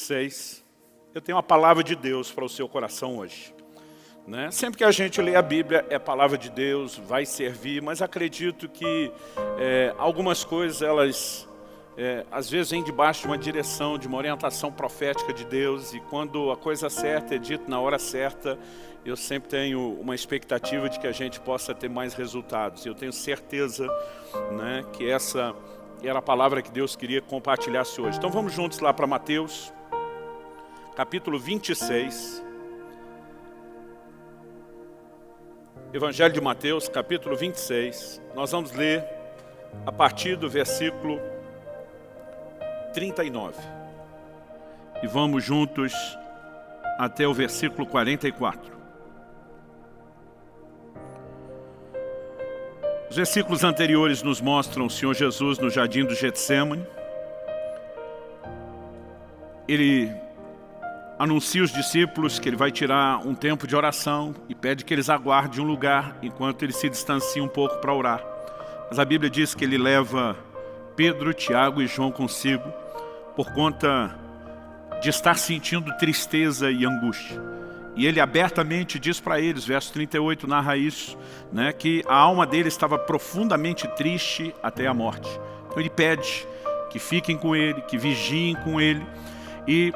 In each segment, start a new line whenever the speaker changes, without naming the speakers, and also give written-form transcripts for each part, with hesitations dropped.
26, eu tenho uma palavra de Deus para o seu coração hoje. Sempre que a gente lê a Bíblia, é palavra de Deus, vai servir, mas acredito que algumas coisas, elas às vezes vêm debaixo de uma direção, de uma orientação profética de Deus, e quando a coisa certa é dita na hora certa, eu sempre tenho uma expectativa de que a gente possa ter mais resultados. Eu tenho certeza que essa era a palavra que Deus queria compartilhar-se hoje. Então vamos juntos lá para Mateus, capítulo 26. Evangelho de Mateus, capítulo 26. Nós vamos ler a partir do versículo 39. E vamos juntos até o versículo 44. Os versículos anteriores nos mostram o Senhor Jesus no jardim do Getsêmani. Ele anuncia aos discípulos que ele vai tirar um tempo de oração e pede que eles aguardem um lugar enquanto ele se distancia um pouco para orar. Mas a Bíblia diz que ele leva Pedro, Tiago e João consigo por conta de estar sentindo tristeza e angústia. E ele abertamente diz para eles, verso 38 narra isso, que a alma dele estava profundamente triste até a morte. Então ele pede que fiquem com ele, que vigiem com ele. E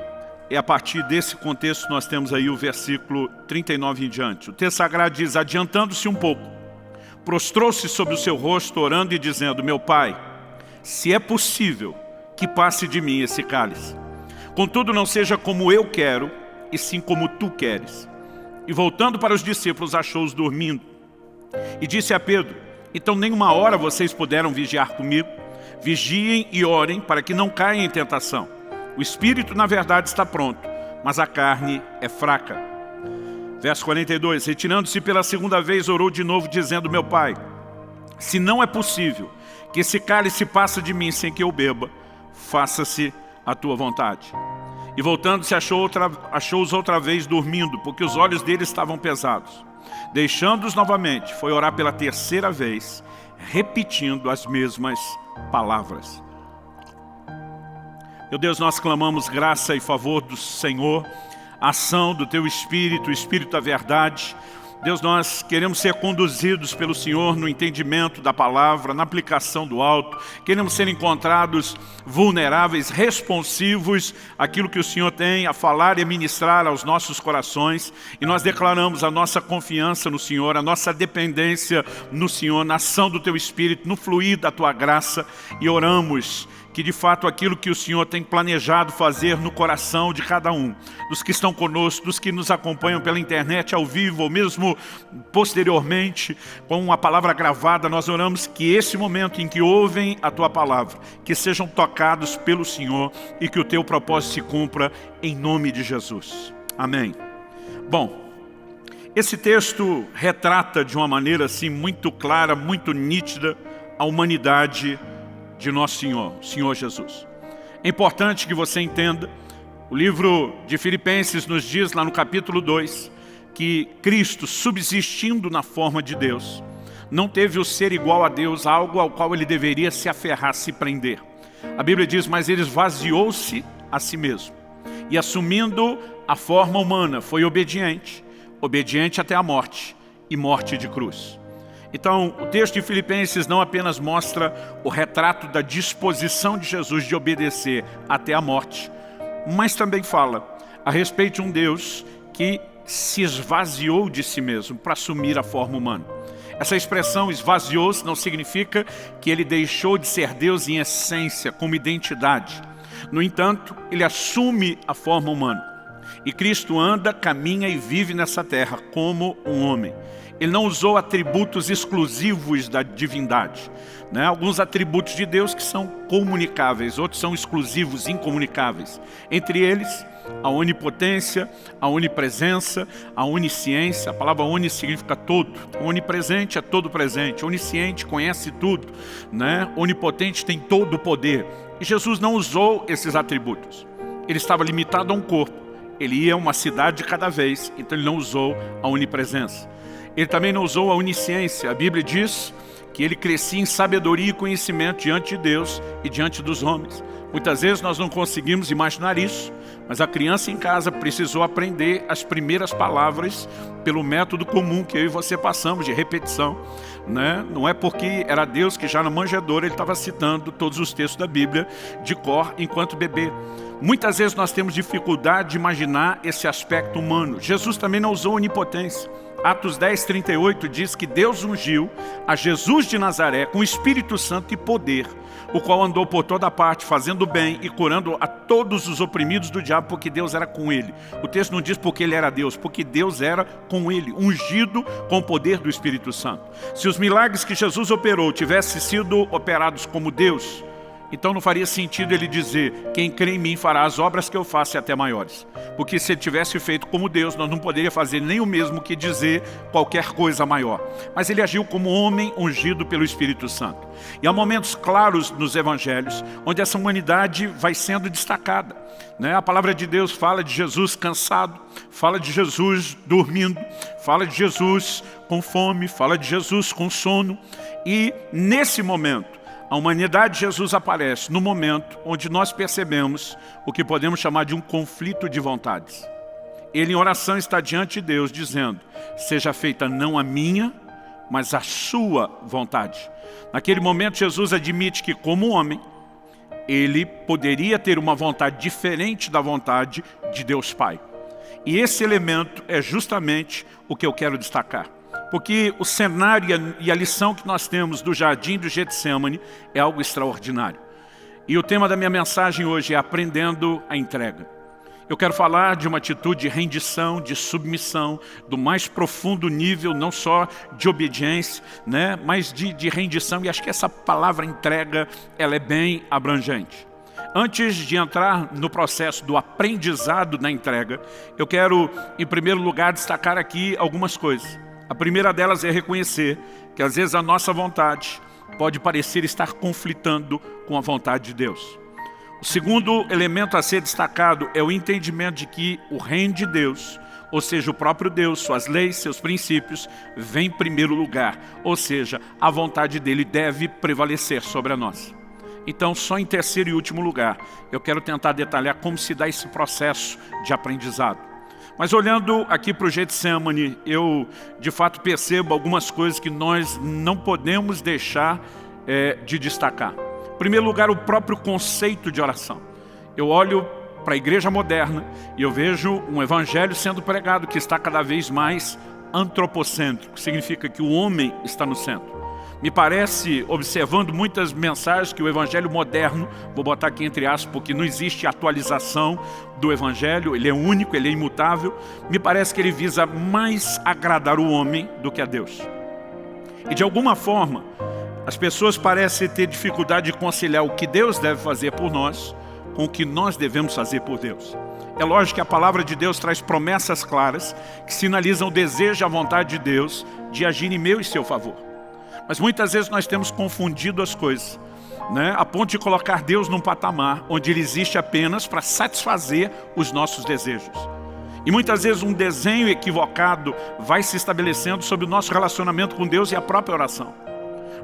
a partir desse contexto nós temos aí o versículo 39 em diante. O texto sagrado diz: adiantando-se um pouco, prostrou-se sobre o seu rosto, orando e dizendo: meu Pai, se é possível, que passe de mim esse cálice. Contudo, não seja como eu quero, e sim como tu queres. E voltando para os discípulos, achou-os dormindo. E disse a Pedro: então nenhuma hora vocês puderam vigiar comigo? Vigiem e orem para que não caiam em tentação. O espírito, na verdade, está pronto, mas a carne é fraca. Verso 42, retirando-se pela segunda vez, orou de novo, dizendo: meu Pai, se não é possível que esse cálice passe de mim sem que eu beba, faça-se a tua vontade. E voltando-se, achou-os outra vez dormindo, porque os olhos deles estavam pesados. Deixando-os novamente, foi orar pela terceira vez, repetindo as mesmas palavras. Meu Deus, nós clamamos graça e favor do Senhor, a ação do Teu Espírito, o Espírito da verdade. Deus, nós queremos ser conduzidos pelo Senhor no entendimento da palavra, na aplicação do alto. Queremos ser encontrados vulneráveis, responsivos àquilo que o Senhor tem a falar e a ministrar aos nossos corações. E nós declaramos a nossa confiança no Senhor, a nossa dependência no Senhor, na ação do Teu Espírito, no fluir da Tua graça. E oramos que de fato aquilo que o Senhor tem planejado fazer no coração de cada um, dos que estão conosco, dos que nos acompanham pela internet ao vivo, ou mesmo posteriormente, com a palavra gravada, nós oramos que esse momento em que ouvem a Tua palavra, que sejam tocados pelo Senhor e que o Teu propósito se cumpra em nome de Jesus. Amém. Bom, esse texto retrata de uma maneira assim muito clara, muito nítida, a humanidade de nosso Senhor Jesus. É importante que você entenda, o livro de Filipenses nos diz lá no capítulo 2, que Cristo, subsistindo na forma de Deus, não teve o ser igual a Deus, algo ao qual ele deveria se aferrar, se prender. A Bíblia diz: mas ele esvaziou-se a si mesmo, e assumindo a forma humana, foi obediente até a morte, e morte de cruz. Então, o texto de Filipenses não apenas mostra o retrato da disposição de Jesus de obedecer até a morte, mas também fala a respeito de um Deus que se esvaziou de si mesmo para assumir a forma humana. Essa expressão esvaziou-se não significa que ele deixou de ser Deus em essência, como identidade. No entanto, ele assume a forma humana. E Cristo anda, caminha e vive nessa terra como um homem. Ele não usou atributos exclusivos da divindade. Alguns atributos de Deus que são comunicáveis, outros são exclusivos, incomunicáveis. Entre eles, a onipotência, a onipresença, a onisciência. A palavra oni significa todo. Onipresente é todo presente. Onisciente conhece tudo. Onipotente tem todo o poder. E Jesus não usou esses atributos. Ele estava limitado a um corpo. Ele ia a uma cidade de cada vez, então ele não usou a onipresença. Ele também não usou a onisciência. A Bíblia diz que ele crescia em sabedoria e conhecimento diante de Deus e diante dos homens. Muitas vezes nós não conseguimos imaginar isso, mas a criança em casa precisou aprender as primeiras palavras pelo método comum que eu e você passamos, de repetição, né? Não é porque era Deus que já na manjedoura ele estava citando todos os textos da Bíblia de cor enquanto bebê. Muitas vezes nós temos dificuldade de imaginar esse aspecto humano. Jesus também não usou onipotência. Atos 10, 38 diz que Deus ungiu a Jesus de Nazaré com Espírito Santo e poder, o qual andou por toda parte, fazendo bem e curando a todos os oprimidos do diabo, porque Deus era com ele. O texto não diz porque ele era Deus, porque Deus era com ele, ungido com o poder do Espírito Santo. Se os milagres que Jesus operou tivessem sido operados como Deus, então não faria sentido ele dizer, quem crê em mim fará as obras que eu faço e até maiores. Porque se ele tivesse feito como Deus, nós não poderíamos fazer nem o mesmo que dizer qualquer coisa maior. Mas ele agiu como homem ungido pelo Espírito Santo. E há momentos claros nos evangelhos, onde essa humanidade vai sendo destacada, né? A palavra de Deus fala de Jesus cansado, fala de Jesus dormindo, fala de Jesus com fome, fala de Jesus com sono. E nesse momento, a humanidade de Jesus aparece no momento onde nós percebemos o que podemos chamar de um conflito de vontades. Ele em oração está diante de Deus dizendo, seja feita não a minha, mas a sua vontade. Naquele momento Jesus admite que como homem, ele poderia ter uma vontade diferente da vontade de Deus Pai. E esse elemento é justamente o que eu quero destacar. Porque o cenário e a lição que nós temos do jardim do Getsêmani é algo extraordinário. E o tema da minha mensagem hoje é aprendendo a entrega. Eu quero falar de uma atitude de rendição, de submissão, do mais profundo nível, não só de obediência, né, mas de rendição. E acho que essa palavra entrega, ela é bem abrangente. Antes de entrar no processo do aprendizado na entrega, eu quero, em primeiro lugar, destacar aqui algumas coisas. A primeira delas é reconhecer que às vezes a nossa vontade pode parecer estar conflitando com a vontade de Deus. O segundo elemento a ser destacado é o entendimento de que o reino de Deus, ou seja, o próprio Deus, suas leis, seus princípios, vem em primeiro lugar. Ou seja, a vontade dele deve prevalecer sobre a nossa. Então, só em terceiro e último lugar, eu quero tentar detalhar como se dá esse processo de aprendizado. Mas olhando aqui para o Getsêmani, eu de fato percebo algumas coisas que nós não podemos deixar de destacar. Em primeiro lugar, o próprio conceito de oração. Eu olho para a igreja moderna e eu vejo um evangelho sendo pregado que está cada vez mais antropocêntrico, significa que o homem está no centro. Me parece, observando muitas mensagens, que o evangelho moderno, vou botar aqui entre aspas, porque não existe atualização do evangelho, ele é único, ele é imutável, me parece que ele visa mais agradar o homem do que a Deus. E de alguma forma, as pessoas parecem ter dificuldade de conciliar o que Deus deve fazer por nós com o que nós devemos fazer por Deus. É lógico que a palavra de Deus traz promessas claras que sinalizam o desejo e a vontade de Deus de agir em meu e seu favor. Mas muitas vezes nós temos confundido as coisas, né? A ponto de colocar Deus num patamar onde Ele existe apenas para satisfazer os nossos desejos. E muitas vezes um desenho equivocado vai se estabelecendo sobre o nosso relacionamento com Deus e a própria oração.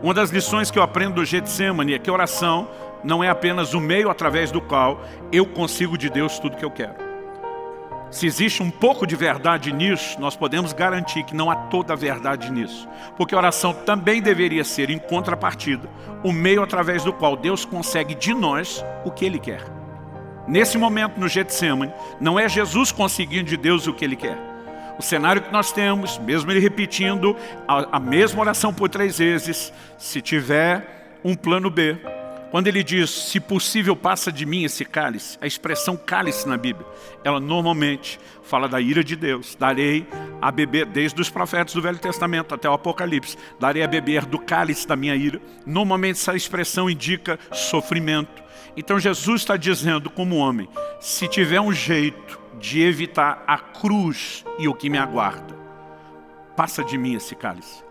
Uma das lições que eu aprendo do Getsêmani é que a oração não é apenas o meio através do qual eu consigo de Deus tudo que eu quero. Se existe um pouco de verdade nisso, nós podemos garantir que não há toda a verdade nisso. Porque a oração também deveria ser, em contrapartida, o meio através do qual Deus consegue de nós o que Ele quer. Nesse momento no Getsêmani, não é Jesus conseguindo de Deus o que Ele quer. O cenário que nós temos, mesmo Ele repetindo a mesma oração por 3 vezes, se tiver um plano B, quando ele diz, se possível passa de mim esse cálice, a expressão cálice na Bíblia, ela normalmente fala da ira de Deus. Darei a beber, desde os profetas do Velho Testamento até o Apocalipse, darei a beber do cálice da minha ira. Normalmente essa expressão indica sofrimento. Então Jesus está dizendo como homem, se tiver um jeito de evitar a cruz e o que me aguarda, passa de mim esse cálice.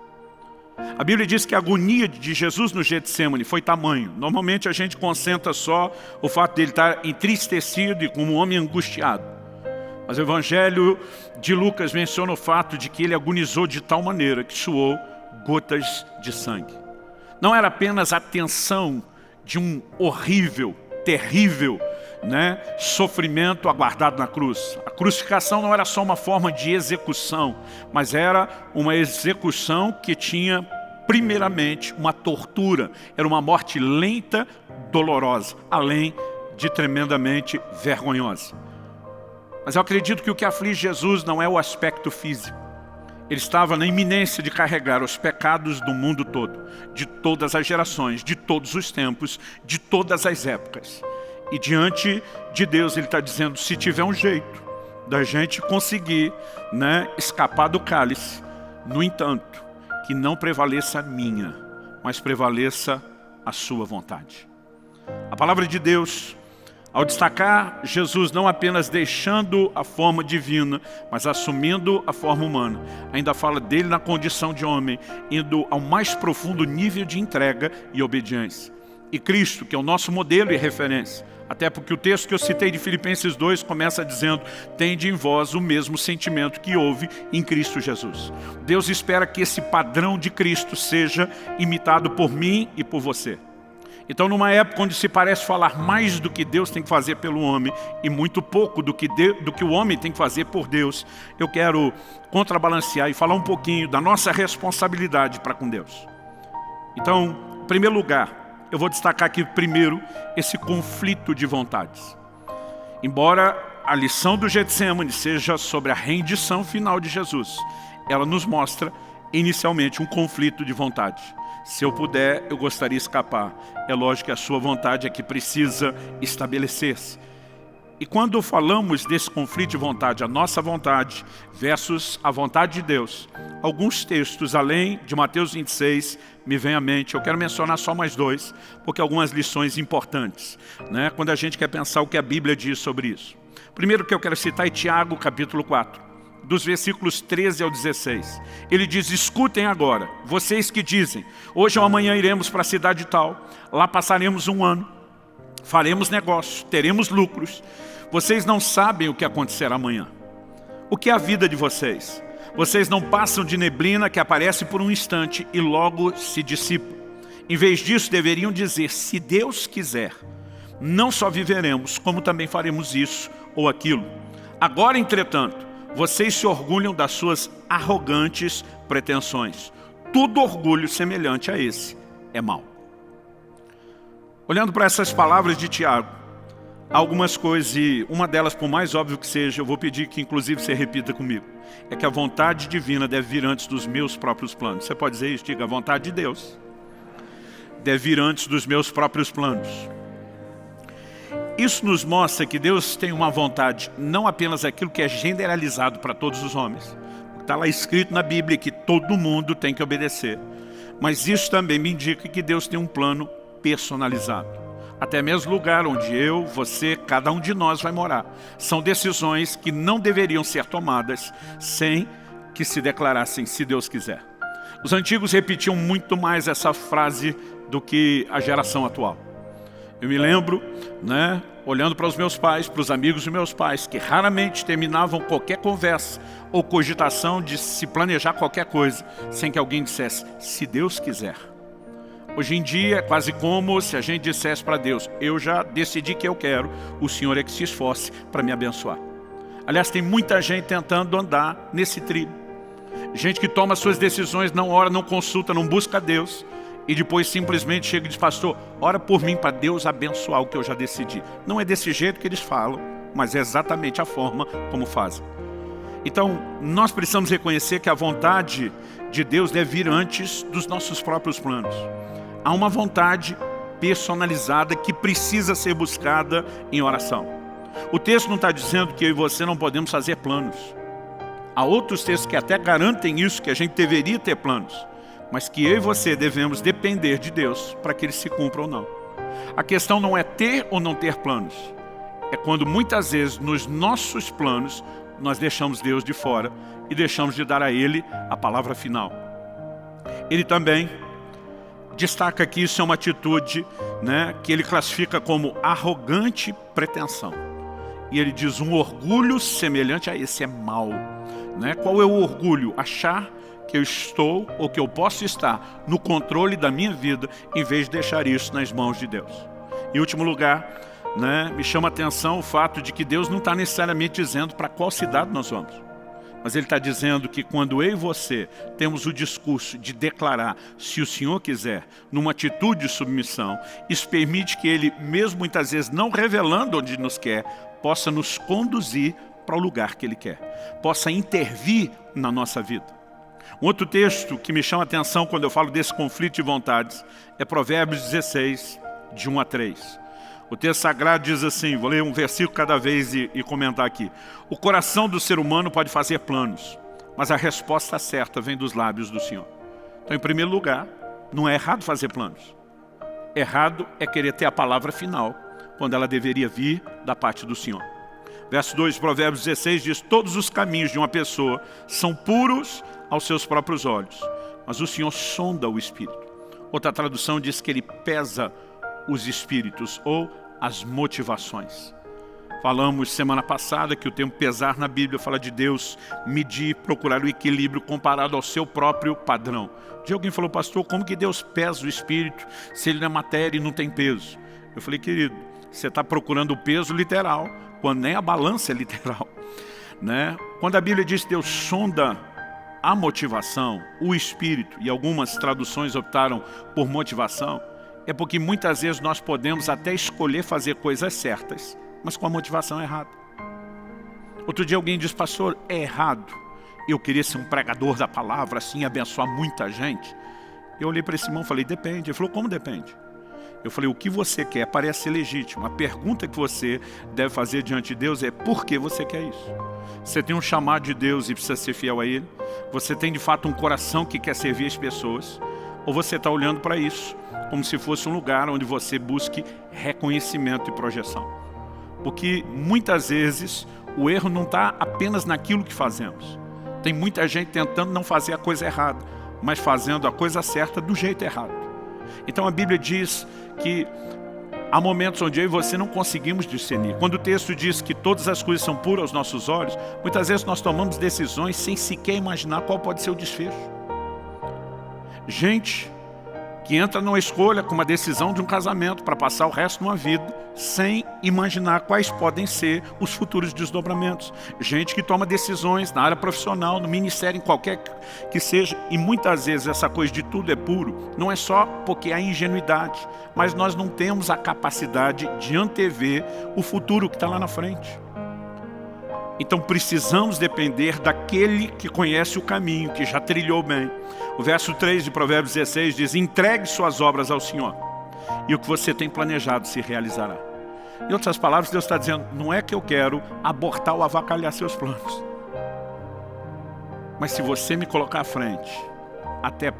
A Bíblia diz que a agonia de Jesus no Getsêmani foi tamanho. Normalmente a gente concentra só o fato de ele estar entristecido e como um homem angustiado. Mas o Evangelho de Lucas menciona o fato de que ele agonizou de tal maneira que suou gotas de sangue. Não era apenas a tensão de um horrível terrível, né, sofrimento aguardado na cruz. A crucificação não era só uma forma de execução, mas era uma execução que tinha primeiramente uma tortura. Era uma morte lenta, dolorosa, além de tremendamente vergonhosa. Mas eu acredito que o que aflige Jesus não é o aspecto físico. Ele estava na iminência de carregar os pecados do mundo todo, de todas as gerações, de todos os tempos, de todas as épocas. E diante de Deus ele está dizendo, se tiver um jeito da gente conseguir, né, escapar do cálice, no entanto, que não prevaleça a minha, mas prevaleça a sua vontade. A palavra de Deus, ao destacar Jesus não apenas deixando a forma divina, mas assumindo a forma humana, ainda fala dele na condição de homem, indo ao mais profundo nível de entrega e obediência. E Cristo, que é o nosso modelo e referência, até porque o texto que eu citei de Filipenses 2 começa dizendo, tende em vós o mesmo sentimento que houve em Cristo Jesus. Deus espera que esse padrão de Cristo seja imitado por mim e por você. Então, numa época onde se parece falar mais do que Deus tem que fazer pelo homem e muito pouco do que o homem tem que fazer por Deus, eu quero contrabalancear e falar um pouquinho da nossa responsabilidade para com Deus. Então, em primeiro lugar, eu vou destacar aqui primeiro esse conflito de vontades. Embora a lição do Getsêmani seja sobre a rendição final de Jesus, ela nos mostra inicialmente um conflito de vontade. Se eu puder, eu gostaria de escapar. É lógico que a sua vontade é que precisa estabelecer-se. E quando falamos desse conflito de vontade, a nossa vontade versus a vontade de Deus, alguns textos, além de Mateus 26, me vem à mente. Eu quero mencionar só mais dois, porque algumas lições importantes, né? Quando a gente quer pensar o que a Bíblia diz sobre isso. Primeiro que eu quero citar é Tiago, capítulo 4. Dos versículos 13 ao 16. Ele diz, escutem agora, vocês que dizem, hoje ou amanhã iremos para a cidade tal, lá passaremos um ano, faremos negócios, teremos lucros. Vocês não sabem o que acontecerá amanhã. O que é a vida de vocês? Vocês não passam de neblina que aparece por um instante e logo se dissipa. Em vez disso, deveriam dizer, se Deus quiser, não só viveremos, como também faremos isso ou aquilo. Agora, entretanto, vocês se orgulham das suas arrogantes pretensões. Todo orgulho semelhante a esse é mau. Olhando para essas palavras de Tiago, há algumas coisas, e uma delas, por mais óbvio que seja, eu vou pedir que inclusive você repita comigo. É que a vontade divina deve vir antes dos meus próprios planos. Você pode dizer isso? Diga, a vontade de Deus deve vir antes dos meus próprios planos. Isso nos mostra que Deus tem uma vontade, não apenas aquilo que é generalizado para todos os homens. Está lá escrito na Bíblia que todo mundo tem que obedecer. Mas isso também me indica que Deus tem um plano personalizado. Até mesmo o lugar onde eu, você, cada um de nós vai morar. São decisões que não deveriam ser tomadas sem que se declarassem, se Deus quiser. Os antigos repetiam muito mais essa frase do que a geração atual. Eu me lembro, né, olhando para os meus pais, para os amigos dos meus pais, que raramente terminavam qualquer conversa ou cogitação de se planejar qualquer coisa, sem que alguém dissesse, se Deus quiser. Hoje em dia é quase como se a gente dissesse para Deus, eu já decidi que eu quero, o Senhor é que se esforce para me abençoar. Aliás, tem muita gente tentando andar nesse trilho. Gente que toma suas decisões, não ora, não consulta, não busca Deus, e depois simplesmente chega e diz, pastor, ora por mim para Deus abençoar o que eu já decidi. Não é desse jeito que eles falam, mas é exatamente a forma como fazem. Então, nós precisamos reconhecer que a vontade de Deus deve vir antes dos nossos próprios planos. Há uma vontade personalizada que precisa ser buscada em oração. O texto não está dizendo que eu e você não podemos fazer planos. Há outros textos que até garantem isso, que a gente deveria ter planos. Mas que eu e você devemos depender de Deus para que eles se cumpram ou não. A questão não é ter ou não ter planos. É quando muitas vezes nos nossos planos nós deixamos Deus de fora e deixamos de dar a Ele a palavra final. Ele também destaca que isso é uma atitude, né, que ele classifica como arrogante pretensão. E ele diz, um orgulho semelhante a esse é mau. Né? Qual é o orgulho? Achar que eu estou ou que eu posso estar no controle da minha vida em vez de deixar isso nas mãos de Deus. Em último lugar, né? Me chama a atenção o fato de que Deus não está necessariamente dizendo para qual cidade nós vamos. Mas Ele está dizendo que quando eu e você temos o discurso de declarar, se o Senhor quiser, numa atitude de submissão, isso permite que Ele, mesmo muitas vezes não revelando onde nos quer, possa nos conduzir para o lugar que Ele quer, possa intervir na nossa vida. Um outro texto que me chama a atenção quando eu falo desse conflito de vontades é Provérbios 16, de 1 a 3. O texto sagrado diz assim, vou ler um versículo cada vez e comentar aqui. O coração do ser humano pode fazer planos, mas a resposta certa vem dos lábios do Senhor. Então, em primeiro lugar, não é errado fazer planos. Errado é querer ter a palavra final, quando ela deveria vir da parte do Senhor. Verso 2 de Provérbios 16 diz, todos os caminhos de uma pessoa são puros aos seus próprios olhos, mas o Senhor sonda o espírito. Outra tradução diz que Ele pesa os espíritos ou as motivações. Falamos semana passada que o termo pesar na Bíblia fala de Deus medir, procurar o equilíbrio comparado ao seu próprio padrão. De alguém falou, pastor, como que Deus pesa o espírito se ele não é matéria e não tem peso? Eu falei, querido, você está procurando o peso literal, quando nem a balança é literal, né? Quando a Bíblia diz que Deus sonda a motivação, o espírito, e algumas traduções optaram por motivação, é porque muitas vezes nós podemos até escolher fazer coisas certas, mas com a motivação errada. Outro dia alguém disse, pastor, é errado eu queria ser um pregador da palavra, assim, abençoar muita gente? Eu olhei para esse irmão e falei, depende. Ele falou, como depende? Eu falei, o que você quer parece ser legítimo. A pergunta que você deve fazer diante de Deus é, por que você quer isso? Você tem um chamado de Deus e precisa ser fiel a Ele? Você tem de fato um coração que quer servir as pessoas? Ou você está olhando para isso como se fosse um lugar onde você busque reconhecimento e projeção? Porque muitas vezes o erro não está apenas naquilo que fazemos. Tem muita gente tentando não fazer a coisa errada, mas fazendo a coisa certa do jeito errado. Então a Bíblia diz que há momentos onde eu e você não conseguimos discernir. Quando o texto diz que todas as coisas são puras aos nossos olhos, muitas vezes nós tomamos decisões sem sequer imaginar qual pode ser o desfecho. Gente que entra numa escolha com uma decisão de um casamento para passar o resto de uma vida sem imaginar quais podem ser os futuros desdobramentos. Gente que toma decisões na área profissional, no ministério, em qualquer que seja, e muitas vezes essa coisa de tudo é puro, não é só porque há ingenuidade, mas nós não temos a capacidade de antever o futuro que está lá na frente. Então precisamos depender daquele que conhece o caminho, que já trilhou bem. O verso 3 de Provérbios 16 diz, entregue suas obras ao Senhor, e o que você tem planejado se realizará. Em outras palavras, Deus está dizendo, não é que eu quero abortar ou avacalhar seus planos. Mas se você me colocar à frente, até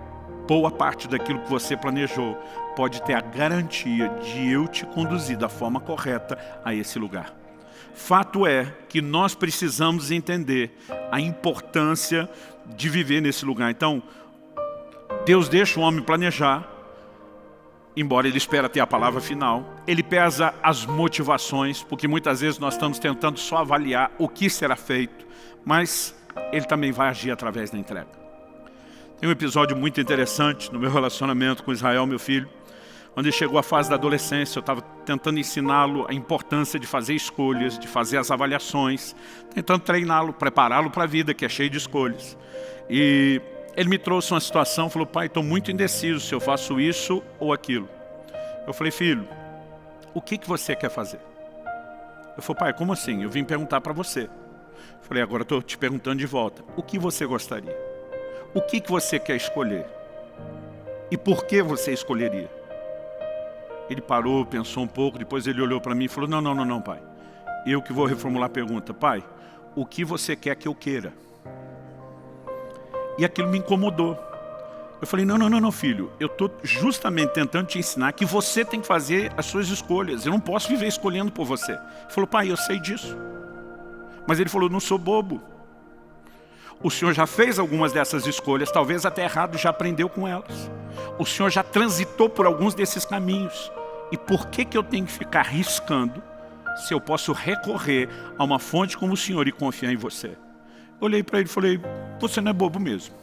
boa parte daquilo que você planejou, pode ter a garantia de eu te conduzir da forma correta a esse lugar. Fato é que nós precisamos entender a importância de viver nesse lugar. Então, Deus deixa o homem planejar, embora ele espera ter a palavra final. Ele pesa as motivações, porque muitas vezes nós estamos tentando só avaliar o que será feito, mas Ele também vai agir através da entrega. Tem um episódio muito interessante no meu relacionamento com Israel, meu filho, onde chegou a fase da adolescência. Eu estava tentando ensiná-lo a importância de fazer escolhas, de fazer as avaliações, tentando treiná-lo, prepará-lo para a vida, que é cheia de escolhas. E ele me trouxe uma situação, falou, pai, estou muito indeciso se eu faço isso ou aquilo. Eu falei, filho, o que você quer fazer? Eu falei, pai, como assim? Eu vim perguntar para você. Eu falei, agora estou te perguntando de volta. O que você gostaria? O que você quer escolher? E por que você escolheria? Ele parou, pensou um pouco, depois ele olhou para mim e falou, não, pai. Eu que vou reformular a pergunta. Pai, o que você quer que eu queira? E aquilo me incomodou. Eu falei, não, filho. Eu estou justamente tentando te ensinar que você tem que fazer as suas escolhas. Eu não posso viver escolhendo por você. Ele falou, pai, eu sei disso. Mas ele falou, não sou bobo. O senhor já fez algumas dessas escolhas, talvez até errado, já aprendeu com elas. O senhor já transitou por alguns desses caminhos. E por que eu tenho que ficar arriscando se eu posso recorrer a uma fonte como o senhor e confiar em você? Eu olhei para ele e falei, você não é bobo mesmo.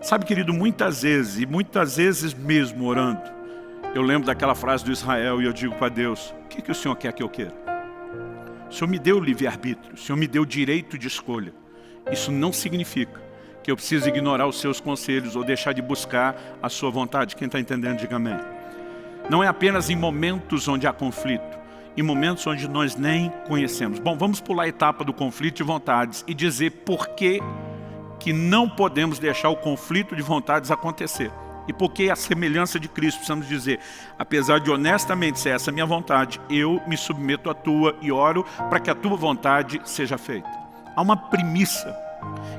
Sabe, querido, muitas vezes mesmo orando, eu lembro daquela frase do Israel e eu digo para Deus, o que o Senhor quer que eu queira? O Senhor me deu livre-arbítrio, o Senhor me deu direito de escolha. Isso não significa que eu preciso ignorar os seus conselhos ou deixar de buscar a sua vontade. Quem está entendendo, diga amém. Não é apenas em momentos onde há conflito, em momentos onde nós nem conhecemos. Bom, vamos pular a etapa do conflito de vontades e dizer por que não podemos deixar o conflito de vontades acontecer. E porque a semelhança de Cristo, precisamos dizer, apesar de honestamente ser essa minha vontade, eu me submeto à tua e oro para que a tua vontade seja feita. Há uma premissa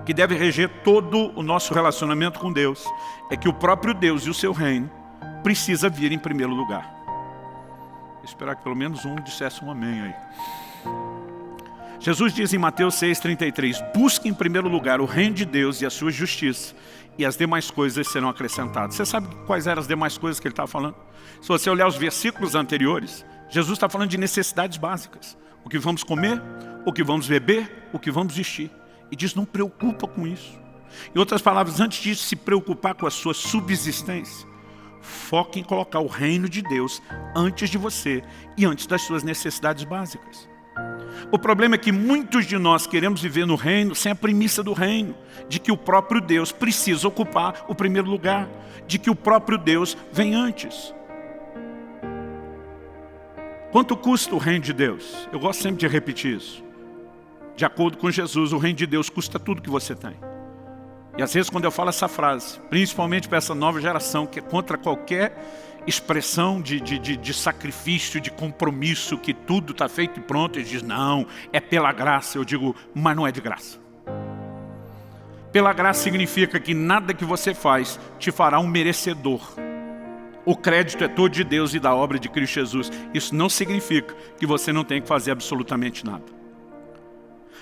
que deve reger todo o nosso relacionamento com Deus, é que o próprio Deus e o seu reino precisa vir em primeiro lugar. Vou esperar que pelo menos um dissesse um amém aí. Jesus diz em Mateus 6,33, busque em primeiro lugar o reino de Deus e a sua justiça, e as demais coisas serão acrescentadas. Você sabe quais eram as demais coisas que ele estava falando? Se você olhar os versículos anteriores, Jesus está falando de necessidades básicas. O que vamos comer, o que vamos beber, o que vamos vestir. E diz, não preocupa com isso. Em outras palavras, antes de se preocupar com a sua subsistência, foque em colocar o reino de Deus antes de você e antes das suas necessidades básicas. O problema é que muitos de nós queremos viver no reino sem a premissa do reino, de que o próprio Deus precisa ocupar o primeiro lugar, de que o próprio Deus vem antes. Quanto custa o reino de Deus? Eu gosto sempre de repetir isso. De acordo com Jesus, o reino de Deus custa tudo que você tem. E às vezes quando eu falo essa frase, principalmente para essa nova geração, que é contra qualquer expressão de sacrifício, de compromisso, que tudo está feito e pronto, eles dizem, não, é pela graça. Eu digo, mas não é de graça. Pela graça significa que nada que você faz te fará um merecedor. O crédito é todo de Deus e da obra de Cristo Jesus. Isso não significa que você não tem que fazer absolutamente nada.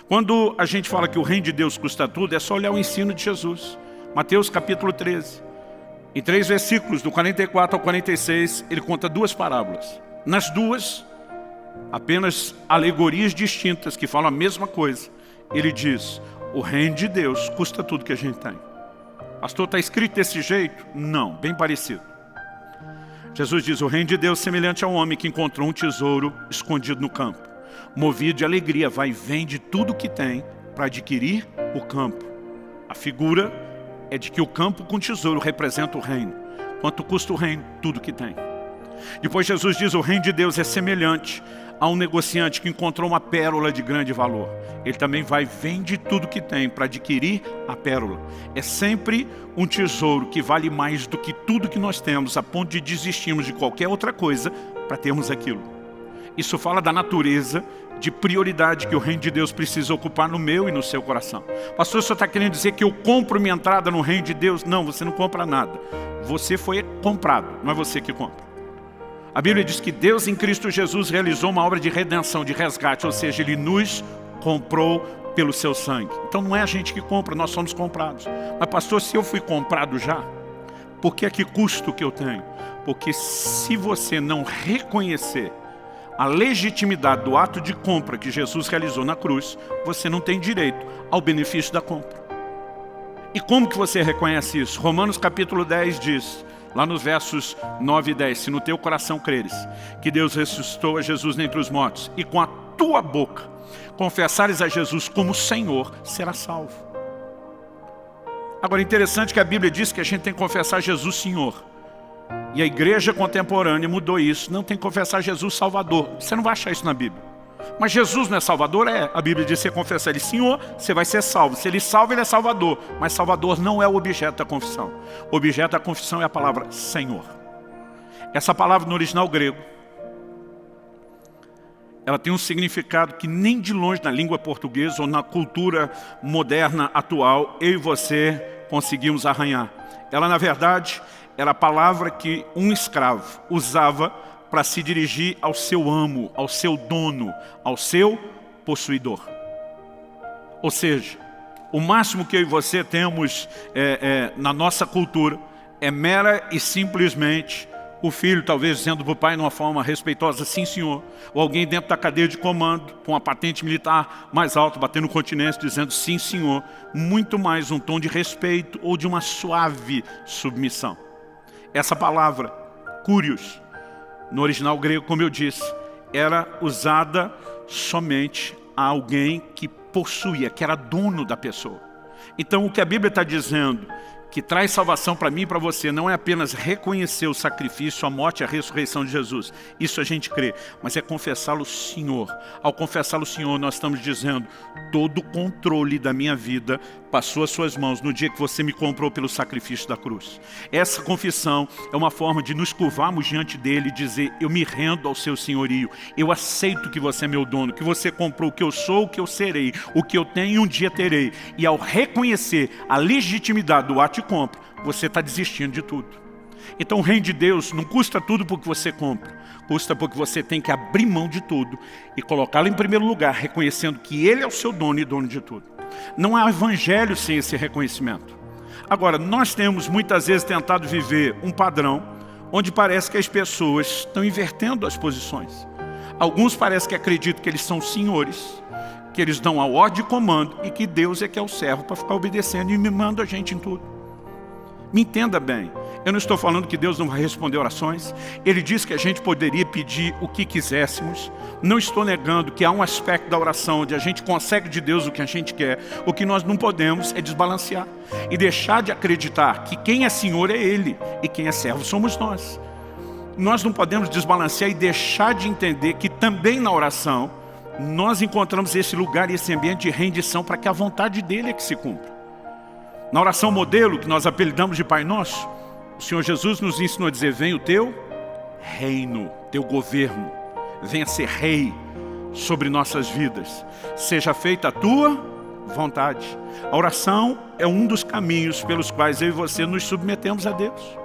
Quando a gente fala que o reino de Deus custa tudo, é só olhar o ensino de Jesus. Mateus capítulo 13. Em 3 versículos, do 44 ao 46, ele conta 2 parábolas. Nas duas, apenas alegorias distintas que falam a mesma coisa. Ele diz, o reino de Deus custa tudo que a gente tem. Pastor, está escrito desse jeito? Não, bem parecido. Jesus diz, o reino de Deus é semelhante a um homem que encontrou um tesouro escondido no campo. Movido de alegria, vai e vende tudo que tem para adquirir o campo. A figura é de que o campo com tesouro representa o reino. Quanto custa o reino? Tudo que tem. Depois Jesus diz, o reino de Deus é semelhante a um negociante que encontrou uma pérola de grande valor. Ele também vai e vende tudo que tem para adquirir a pérola. É sempre um tesouro que vale mais do que tudo que nós temos, a ponto de desistirmos de qualquer outra coisa para termos aquilo. Isso fala da natureza de prioridade que o reino de Deus precisa ocupar no meu e no seu coração. Pastor, o senhor está querendo dizer que eu compro minha entrada no reino de Deus? Não, você não compra nada. Você foi comprado, não é você que compra. A Bíblia diz que Deus em Cristo Jesus realizou uma obra de redenção, de resgate, ou seja, Ele nos comprou pelo seu sangue. Então não é a gente que compra, nós somos comprados. Mas pastor, se eu fui comprado já, por que é que custo que eu tenho? Porque se você não reconhecer a legitimidade do ato de compra que Jesus realizou na cruz, você não tem direito ao benefício da compra. E como que você reconhece isso? Romanos capítulo 10 diz, lá nos versos 9 e 10, se no teu coração creres que Deus ressuscitou a Jesus dentre os mortos, e com a tua boca confessares a Jesus como Senhor, será salvo. Agora, interessante que a Bíblia diz que a gente tem que confessar Jesus Senhor. E a igreja contemporânea mudou isso. Não tem que confessar Jesus Salvador. Você não vai achar isso na Bíblia. Mas Jesus não é Salvador? É. A Bíblia diz que você confessar Ele Senhor, você vai ser salvo. Se Ele salva, Ele é Salvador. Mas Salvador não é o objeto da confissão. O objeto da confissão é a palavra Senhor. Essa palavra no original grego, ela tem um significado que nem de longe na língua portuguesa ou na cultura moderna atual, eu e você conseguimos arranhar. Ela, na verdade, era a palavra que um escravo usava para se dirigir ao seu amo, ao seu dono, ao seu possuidor. Ou seja, o máximo que eu e você temos na nossa cultura é mera e simplesmente o filho talvez dizendo para o pai de uma forma respeitosa, sim senhor, ou alguém dentro da cadeia de comando, com uma patente militar mais alta, batendo continência, dizendo sim senhor, muito mais um tom de respeito ou de uma suave submissão. Essa palavra Curios, no original grego, como eu disse, era usada somente a alguém que possuía, que era dono da pessoa. Então o que a Bíblia está dizendo, que traz salvação para mim e para você, não é apenas reconhecer o sacrifício, a morte e a ressurreição de Jesus. Isso a gente crê, mas é confessá-lo Senhor. Ao confessá-lo Senhor, nós estamos dizendo, todo o controle da minha vida passou às suas mãos no dia que você me comprou pelo sacrifício da cruz. Essa confissão é uma forma de nos curvarmos diante dele e dizer, eu me rendo ao seu senhorio, eu aceito que você é meu dono, que você comprou o que eu sou, o que eu serei, o que eu tenho e um dia terei. E ao reconhecer a legitimidade do ato de compra, você está desistindo de tudo. Então o reino de Deus não custa tudo porque você compra, custa porque você tem que abrir mão de tudo e colocá-lo em primeiro lugar, reconhecendo que ele é o seu dono e dono de tudo. Não há evangelho sem esse reconhecimento. Agora, nós temos muitas vezes tentado viver um padrão onde parece que as pessoas estão invertendo as posições. Alguns parecem que acreditam que eles são senhores, que eles dão a ordem e comando e que Deus é que é o servo para ficar obedecendo e mimando a gente em tudo. Me entenda bem, eu não estou falando que Deus não vai responder orações. Ele disse que a gente poderia pedir o que quiséssemos. Não estou negando que há um aspecto da oração onde a gente consegue de Deus o que a gente quer. O que nós não podemos é desbalancear e deixar de acreditar que quem é Senhor é Ele e quem é servo somos nós. Nós não podemos desbalancear e deixar de entender que também na oração nós encontramos esse lugar e esse ambiente de rendição para que a vontade dEle é que se cumpra. Na oração modelo, que nós apelidamos de Pai Nosso, o Senhor Jesus nos ensinou a dizer, venha o teu reino, teu governo, venha ser rei sobre nossas vidas, seja feita a tua vontade. A oração é um dos caminhos pelos quais eu e você nos submetemos a Deus.